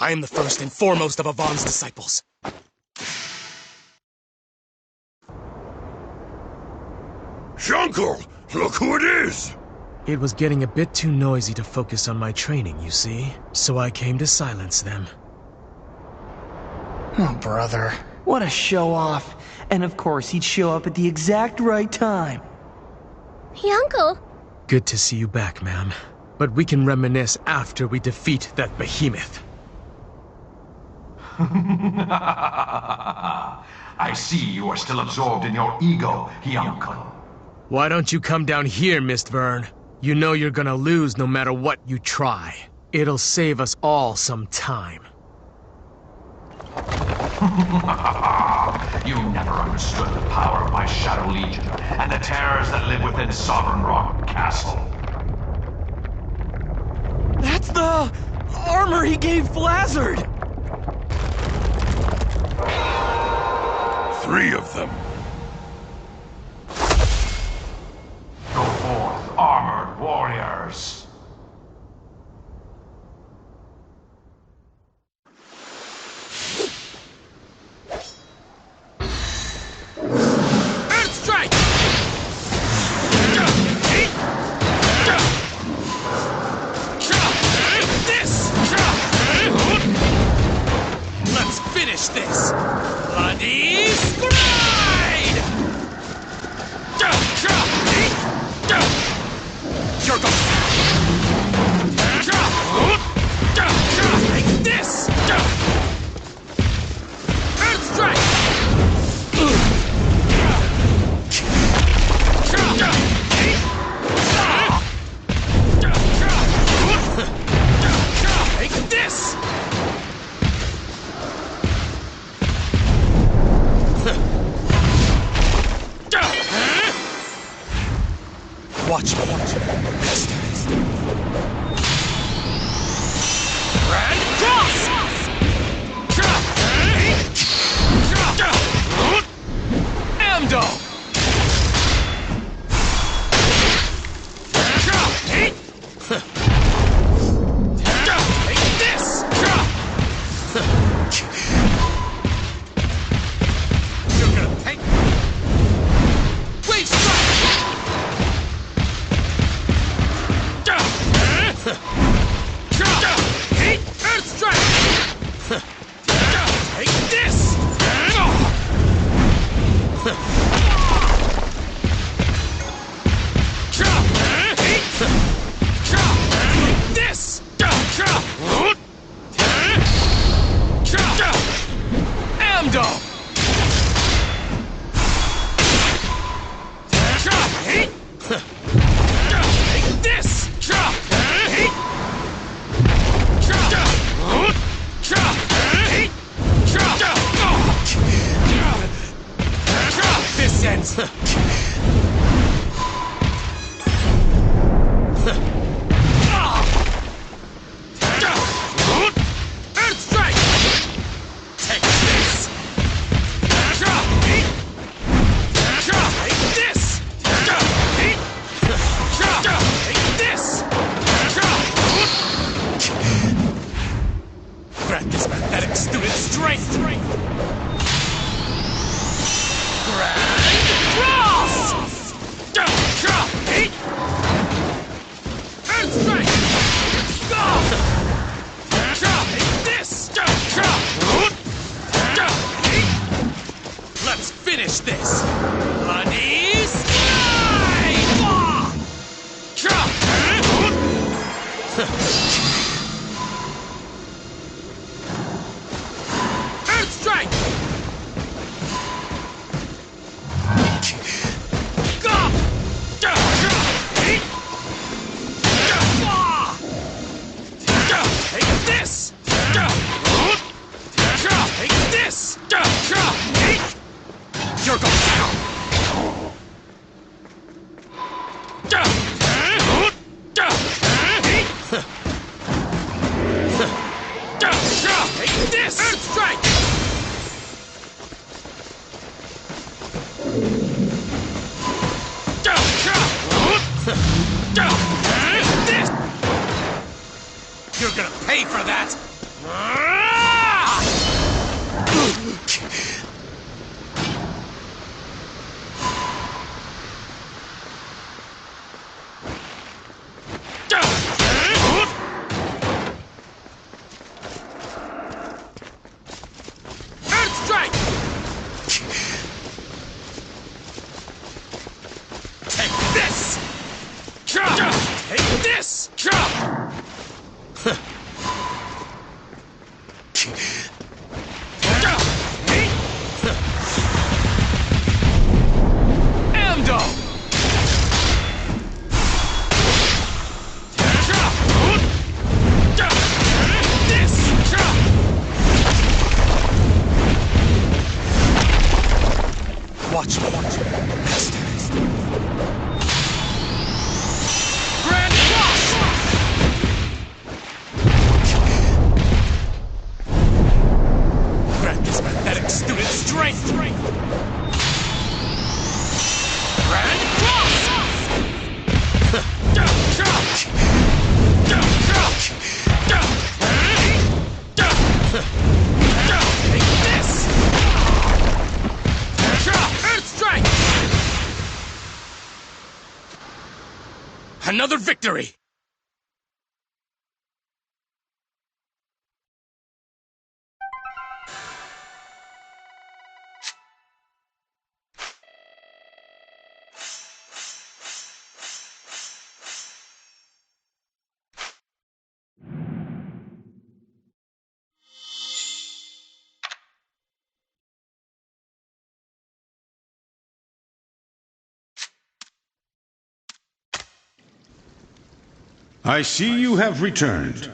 I am the first and foremost of Avon's disciples. Jungle! Look who it is! It was getting a bit too noisy to focus on my training, you see. So I came to silence them. Oh, brother. What a show-off. And of course, he'd show up at the exact right time. Hey, Uncle. Good to see you back, ma'am. But we can reminisce after we defeat that behemoth. I see you are still absorbed in your ego, Uncle. Why don't you come down here, Mist Vern? You know you're gonna lose no matter what you try. It'll save us all some time. You never understood the power of my Shadow Legion and the terrors that live within Sovereign Rock Castle. That's the armor he gave Blizzard! 3 of them. Go forth, armored warriors! Finish this! Bloody Stride! You're going like this! Earth Strike! Like this! Watch me. Grand Cross! Amdo! Take this! You're gonna take... Wave Strike! Earth Strike! Take this! Amdo! Take this! This ends. Earth Strike! Take this! Take this! Take this! Grant this pathetic student strength! Grand Cross! Earth Strike! Take this! Let's finish this! Bloody Strike! Earth Strike! Take this! Take this! You're going down! Take this! Earth Strike! This! You're gonna pay for that! Watch me. Master. Grand Cross! Grant this pathetic student strength! Grand Cross! Take this! Earth Strike! Another victory! I see you have returned.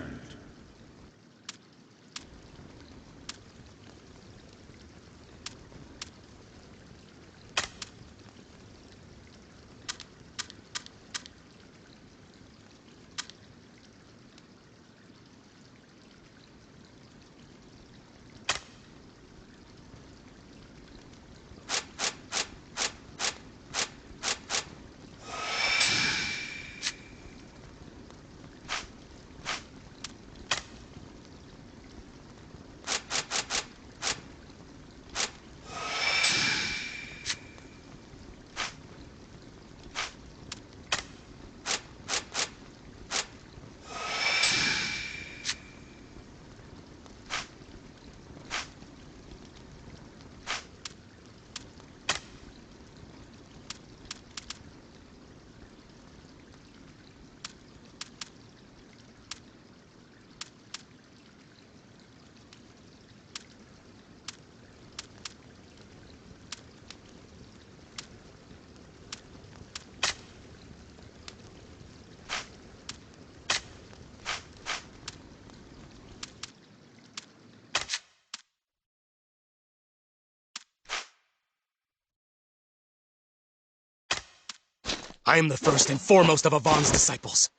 I am the first and foremost of Avon's disciples.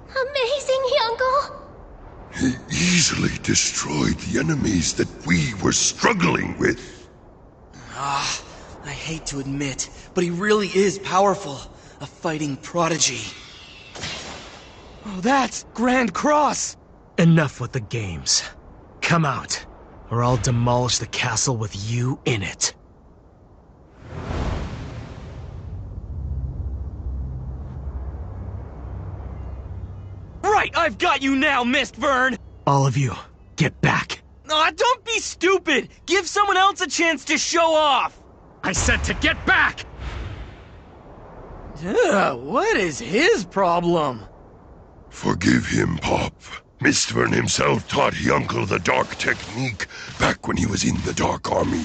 Amazing, Uncle! He easily destroyed the enemies that we were struggling with. I hate to admit, but he really is powerful. A fighting prodigy. Oh, that's Grand Cross! Enough with the games. Come out, or I'll demolish the castle with you in it. Right, I've got you now, Mist Vern! All of you, get back. Aw, don't be stupid! Give someone else a chance to show off! I said to get back! What is his problem? Forgive him, Pop. Mistburn himself taught Yunkel the Dark Technique back when he was in the Dark Army.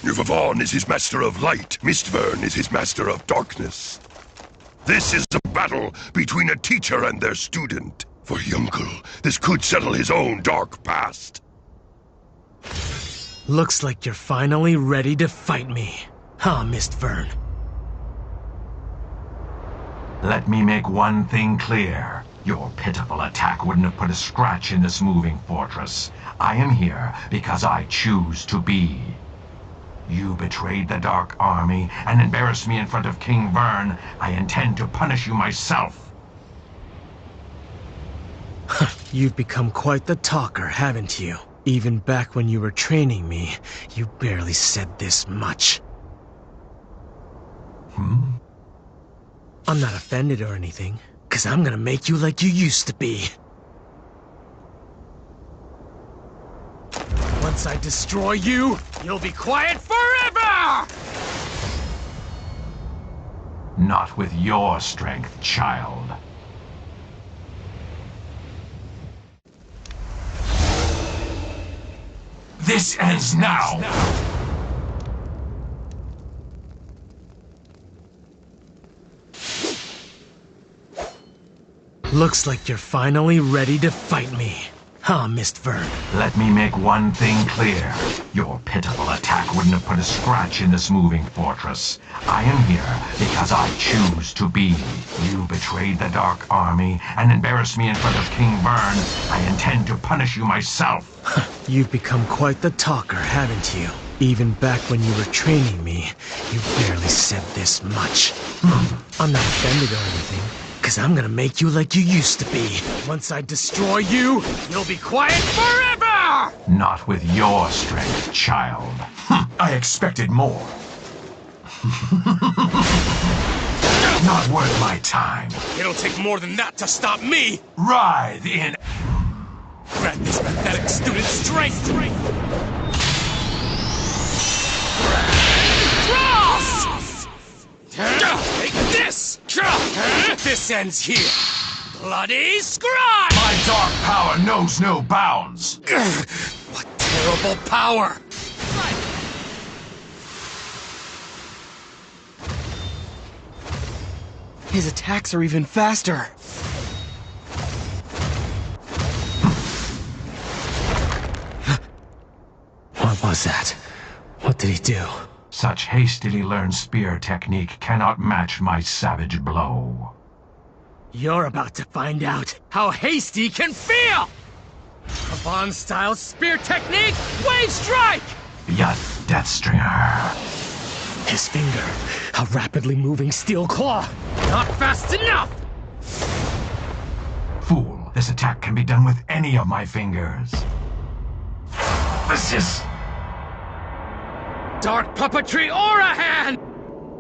Avon is his master of light, Mistburn is his master of darkness. This is a battle between a teacher and their student. For Yunkel, this could settle his own dark past. Looks like you're finally ready to fight me, huh, Mistvern? Let me make one thing clear. Your pitiful attack wouldn't have put a scratch in this moving fortress. I am here because I choose to be. You betrayed the Dark Army and embarrassed me in front of King Vern. I intend to punish you myself. You've become quite the talker, haven't you? Even back when you were training me, you barely said this much. I'm not offended or anything, 'cause I'm gonna make you like you used to be. Once I destroy you, you'll be quiet forever! Not with your strength, child. This ends now! Looks like you're finally ready to fight me. Huh, Mist Vern? Let me make one thing clear. Your pitiful attack wouldn't have put a scratch in this moving fortress. I am here because I choose to be. You betrayed the Dark Army and embarrassed me in front of King Vern. I intend to punish you myself. You've become quite the talker, haven't you? Even back when you were training me, you barely said this much. I'm not offended or anything, because I'm gonna make you like you used to be. Once I destroy you, you'll be quiet forever! Not with your strength, child. I expected more. Not worth my time. It'll take more than that to stop me! Writhe in... Grant this pathetic student strength! Cross! Take this! This ends here. Bloody scribe! My dark power knows no bounds. What terrible power! His attacks are even faster. What was that? What did he do? Such hastily learned spear technique cannot match my savage blow. You're about to find out how hasty can feel! A Bond-style spear technique, wave strike! Yet, Deathstringer. His finger, a rapidly moving steel claw. Not fast enough! Fool, this attack can be done with any of my fingers. This is... Dark Puppetry Aura Hand!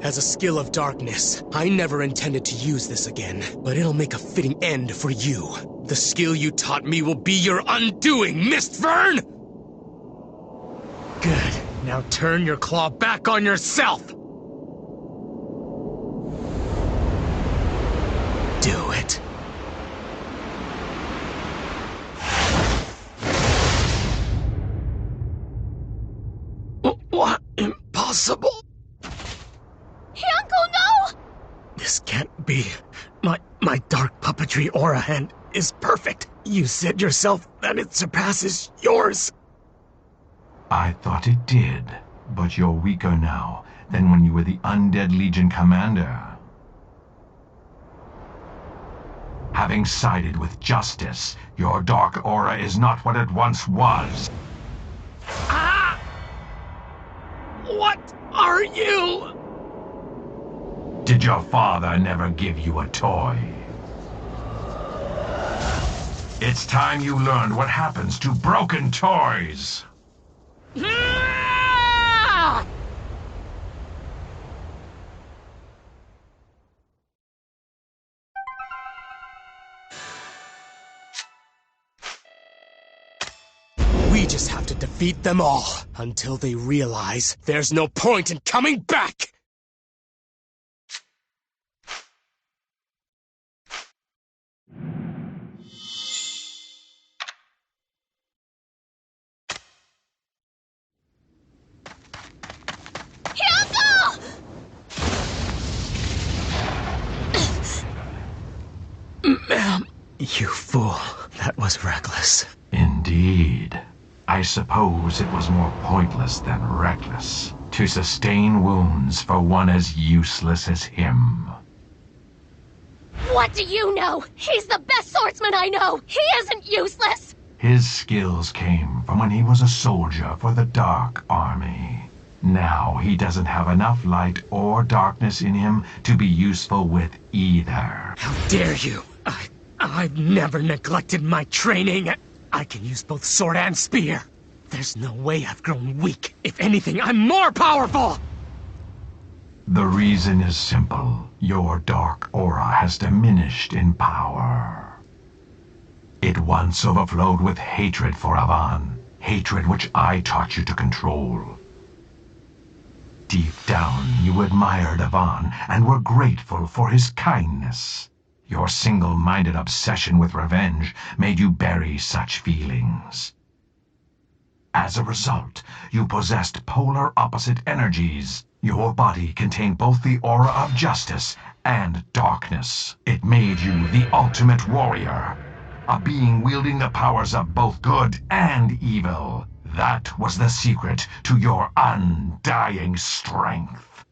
As a skill of darkness, I never intended to use this again, but it'll make a fitting end for you. The skill you taught me will be your undoing, Mist Vern! Good. Now turn your claw back on yourself! Do it. What? Impossible? Hyunko, no! This can't be. My dark puppetry aura hand is perfect. You said yourself that it surpasses yours. I thought it did, but you're weaker now than when you were the Undead Legion commander. Having sided with justice, your dark aura is not what it once was. Ah! What are you? Did your father never give you a toy? It's time you learned what happens to broken toys. Ah! We just have to defeat them all until they realize there's no point in coming back! Hyunko! Ma'am, you fool. That was reckless. Indeed. I suppose it was more pointless than reckless to sustain wounds for one as useless as him. What do you know? He's the best swordsman I know! He isn't useless! His skills came from when he was a soldier for the Dark Army. Now he doesn't have enough light or darkness in him to be useful with either. How dare you! I've never neglected my training. I can use both sword and spear. There's no way I've grown weak. If anything, I'm more powerful! The reason is simple. Your dark aura has diminished in power. It once overflowed with hatred for Avan. Hatred which I taught you to control. Deep down, you admired Avan and were grateful for his kindness. Your single-minded obsession with revenge made you bury such feelings. As a result, you possessed polar opposite energies. Your body contained both the aura of justice and darkness. It made you the ultimate warrior, a being wielding the powers of both good and evil. That was the secret to your undying strength.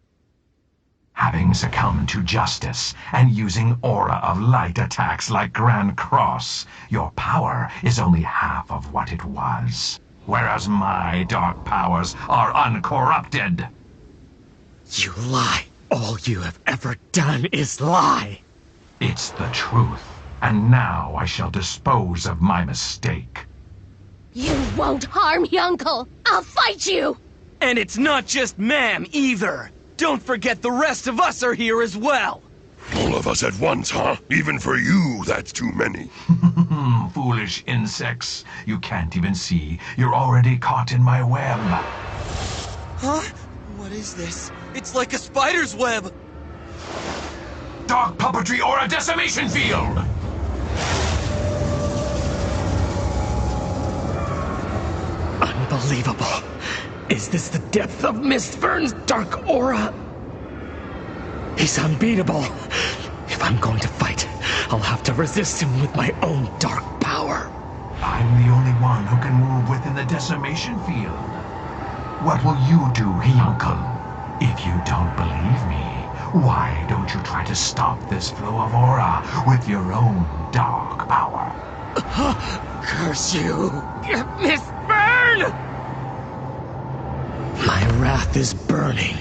Having succumbed to justice and using aura of light attacks like Grand Cross, your power is only half of what it was. Whereas my dark powers are uncorrupted. You lie. All you have ever done is lie. It's the truth, and now I shall dispose of my mistake. You won't harm me, Uncle. I'll fight you. And it's not just ma'am, either. Don't forget the rest of us are here as well. All of us at once, huh? Even for you, that's too many. Foolish insects. You can't even see. You're already caught in my web. Huh? What is this? It's like a spider's web. Dark puppetry or a decimation field! Unbelievable. Is this the depth of Mistburn's dark aura? He's unbeatable. If I'm going to fight, I'll have to resist him with my own dark power. I'm the only one who can move within the decimation field. What will you do, Uncle? If you don't believe me, why don't you try to stop this flow of aura with your own dark power? Curse you, Mistburn! My wrath is burning.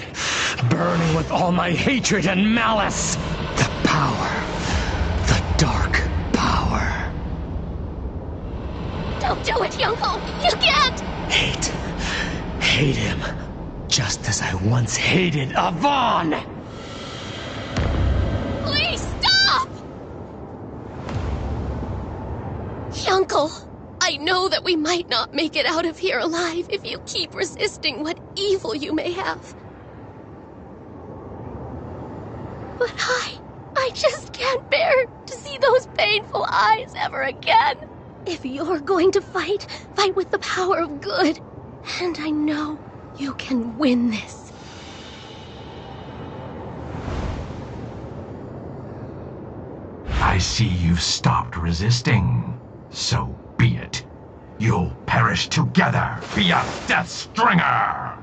Burning with all my hatred and malice. The power. The dark power. Don't do it, Uncle. You can't. Hate. Hate him. Just as I once hated Avon! Please stop! Uncle, I know that we might not make it out of here alive if you keep resisting what evil you may have. But I just can't bear to see those painful eyes ever again. If you're going to fight, fight with the power of good. And I know you can win this. I see you've stopped resisting. So be it. You'll perish together via Death Stringer!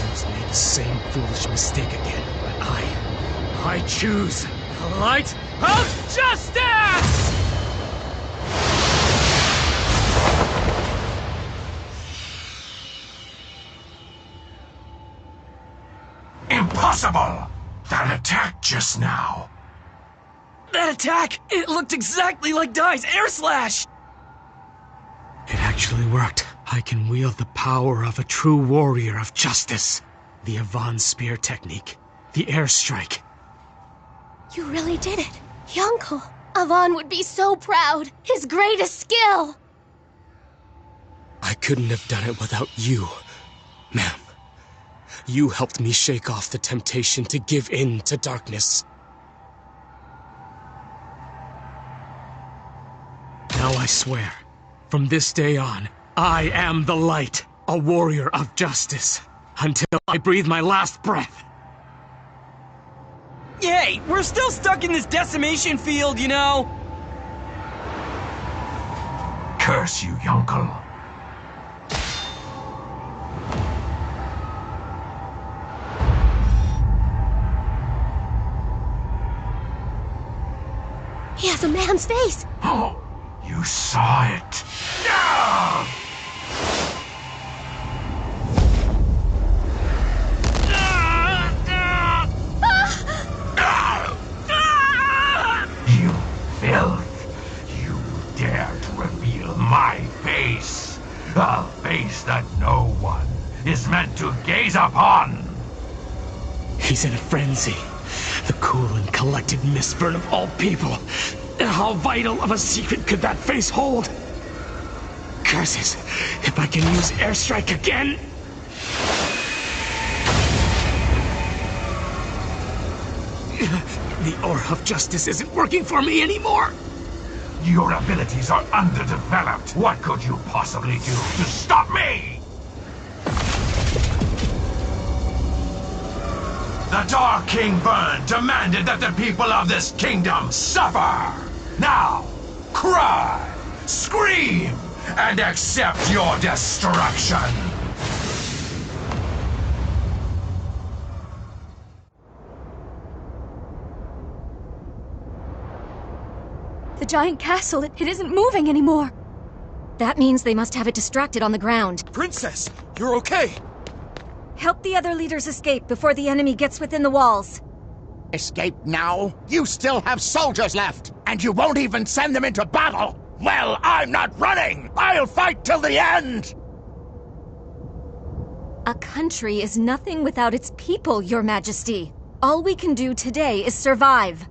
He's made the same foolish mistake again, but I choose the light of justice! Impossible! That attack just now. That attack! It looked exactly like Dai's air slash! It actually worked. I can wield the power of a true warrior of justice. The Avon Spear technique. The airstrike. You really did it. Uncle, Avon would be so proud. His greatest skill. I couldn't have done it without you, ma'am. You helped me shake off the temptation to give in to darkness. Now I swear, from this day on, I am the light, a warrior of justice, until I breathe my last breath. Yay! We're still stuck in this decimation field, you know? Curse you, Uncle. He has a man's face. Oh, you saw it. No! You filth! You dare to reveal my face! A face that no one is meant to gaze upon! He's in a frenzy. The cool and collected Mistburn of all people. How vital of a secret could that face hold? Curses! If I can use airstrike again... The aura of justice isn't working for me anymore! Your abilities are underdeveloped. What could you possibly do to stop me? The Dark King Byrne demanded that the people of this kingdom suffer. Now, cry, scream, and accept your destruction. The giant castle, it isn't moving anymore. That means they must have it distracted on the ground. Princess, you're okay. Help the other leaders escape before the enemy gets within the walls. Escape now? You still have soldiers left, and you won't even send them into battle! Well, I'm not running! I'll fight till the end! A country is nothing without its people, Your Majesty. All we can do today is survive.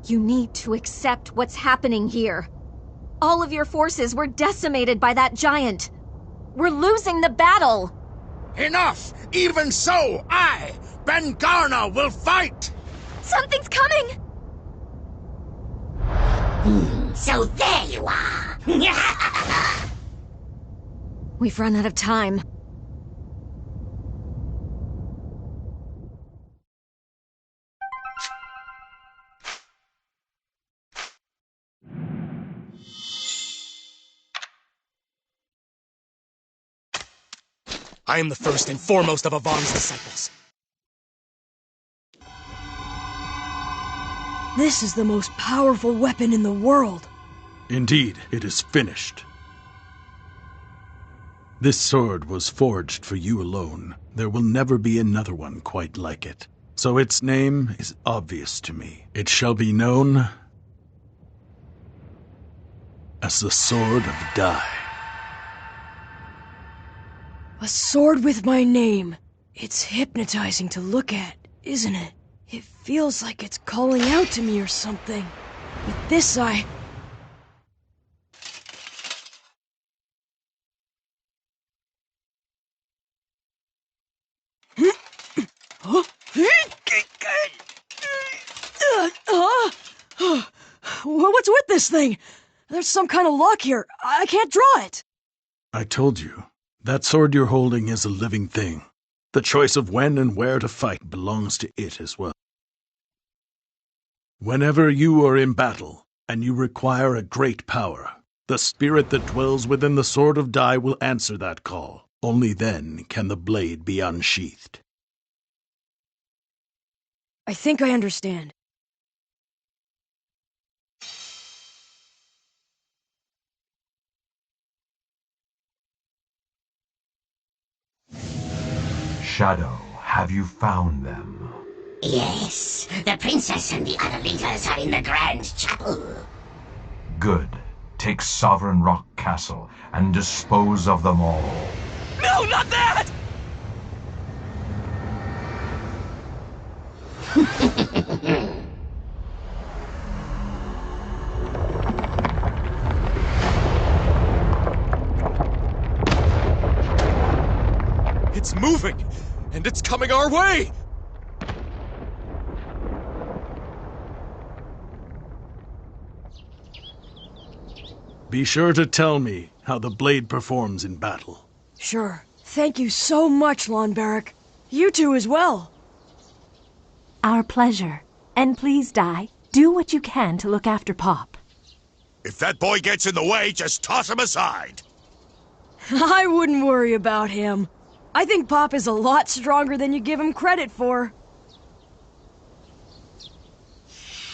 You need to accept what's happening here. All of your forces were decimated by that giant. We're losing the battle! Enough! Even so, I, Ben Garna, will fight! Something's coming! So there you are! We've run out of time. I am the first and foremost of Avon's disciples. This is the most powerful weapon in the world. Indeed, it is finished. This sword was forged for you alone. There will never be another one quite like it. So its name is obvious to me. It shall be known as the Sword of Dai. A sword with my name. It's hypnotizing to look at, isn't it? It feels like it's calling out to me or something. With this, I... What's with this thing? There's some kind of lock here. I can't draw it. I told you. That sword you're holding is a living thing. The choice of when and where to fight belongs to it as well. Whenever you are in battle, and you require a great power, the spirit that dwells within the Sword of Dai will answer that call. Only then can the blade be unsheathed. I think I understand. Shadow, have you found them? Yes, the princess and the other leaders are in the Grand Chapel. Good. Take Sovereign Rock Castle and dispose of them all. No, not that! It's moving, and it's coming our way! Be sure to tell me how the blade performs in battle. Sure. Thank you so much, Lon Barrack. You two as well. Our pleasure. And please, Dai, do what you can to look after Pop. If that boy gets in the way, just toss him aside. I wouldn't worry about him. I think Pop is a lot stronger than you give him credit for.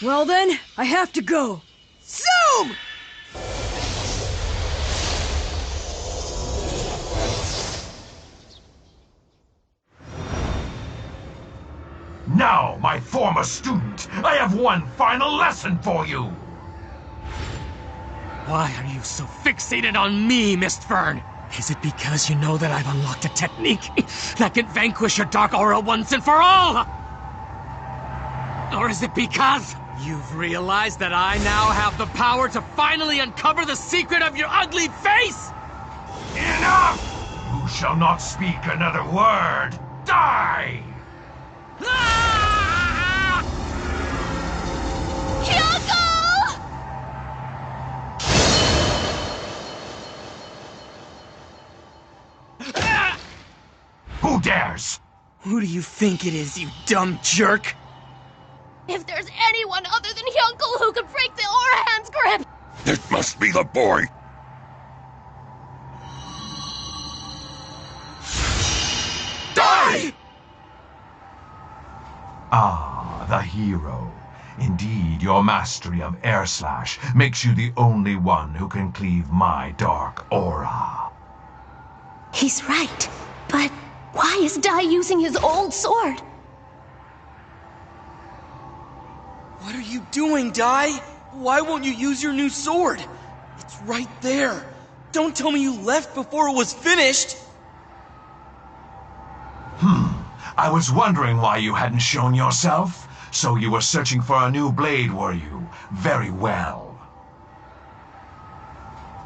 Well then, I have to go. Zoom! Now, my former student, I have one final lesson for you! Why are you so fixated on me, Mistfern? Is it because you know that I've unlocked a technique that can vanquish your dark aura once and for all? Or is it because you've realized that I now have the power to finally uncover the secret of your ugly face? Enough! You shall not speak another word! Die! Who dares? Who do you think it is, you dumb jerk? If there's anyone other than Hyuncle who could break the Orahan's grip! It must be the boy. Die! Ah, the hero. Indeed, your mastery of air slash makes you the only one who can cleave my dark aura. He's right, but why is Dai using his old sword? What are you doing, Dai? Why won't you use your new sword? It's right there. Don't tell me you left before it was finished. I was wondering why you hadn't shown yourself. So you were searching for a new blade, were you? Very well.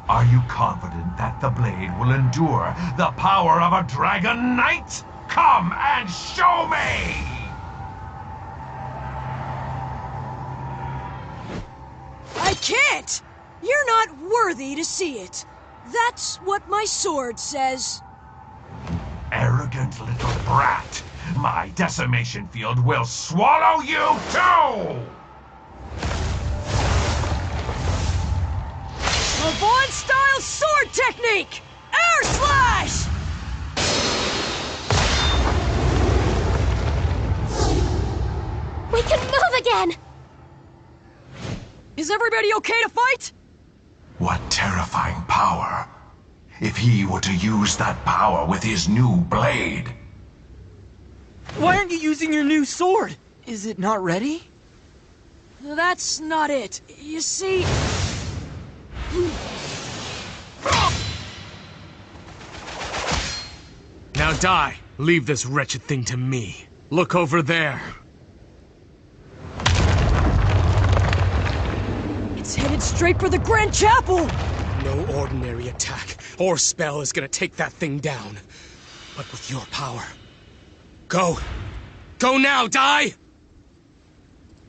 Are you confident that the blade will endure the power of a dragon knight? Come and show me! I can't! You're not worthy to see it. That's what my sword says. Arrogant little brat. My decimation field will swallow you too! A Vaughn-style sword technique! Air slash! We can move again! Is everybody okay to fight? What terrifying power! If he were to use that power with his new blade. Why aren't you using your new sword? Is it not ready? That's not it. You see... Now die. Leave this wretched thing to me. Look over there. It's headed straight for the Grand Chapel! No ordinary attack or spell is gonna take that thing down. But with your power... Go! Go now, Die!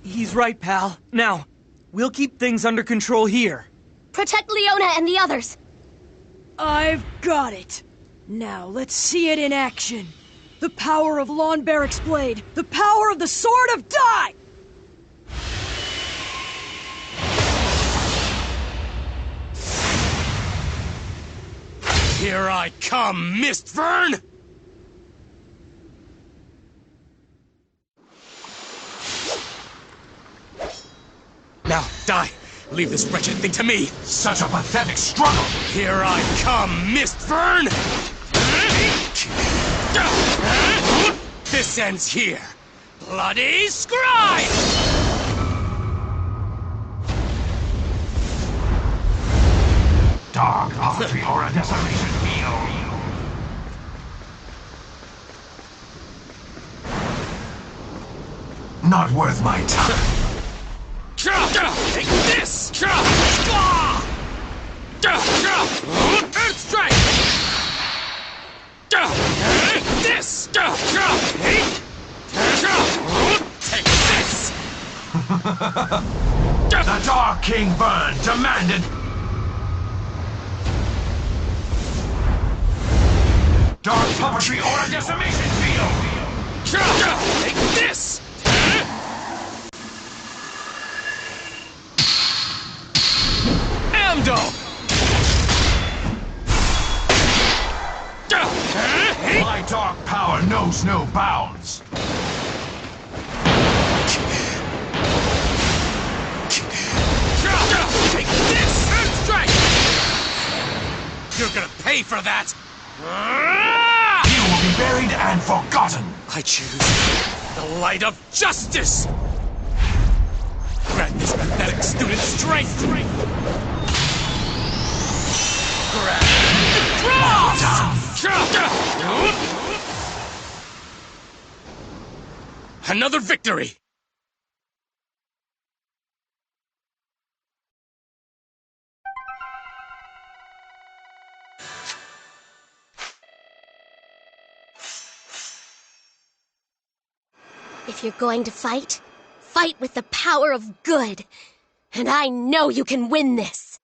He's right, pal. Now, we'll keep things under control here. Protect Leona and the others! I've got it. Now, let's see it in action. The power of Lon Barrick's blade. The power of the Sword of Dai! Here I come, Mistvern! Now, Die! Leave this wretched thing to me! Such a pathetic struggle! Here I come, Mistvern! This ends here! Bloody Scribe! Dark poetry or a desolation field. Not worth my time. Take this! Earth strike! Take this! Take this! The Dark King Burn demanded... Dark puppetry or a decimation field! Take this! Amdo! My dark power knows no bounds. Take this! Earth strike! You're gonna pay for that! You will be buried and forgotten. I choose the light of justice! Grant this pathetic student strength! Grant the cross! Another victory! If you're going to fight, fight with the power of good. And I know you can win this!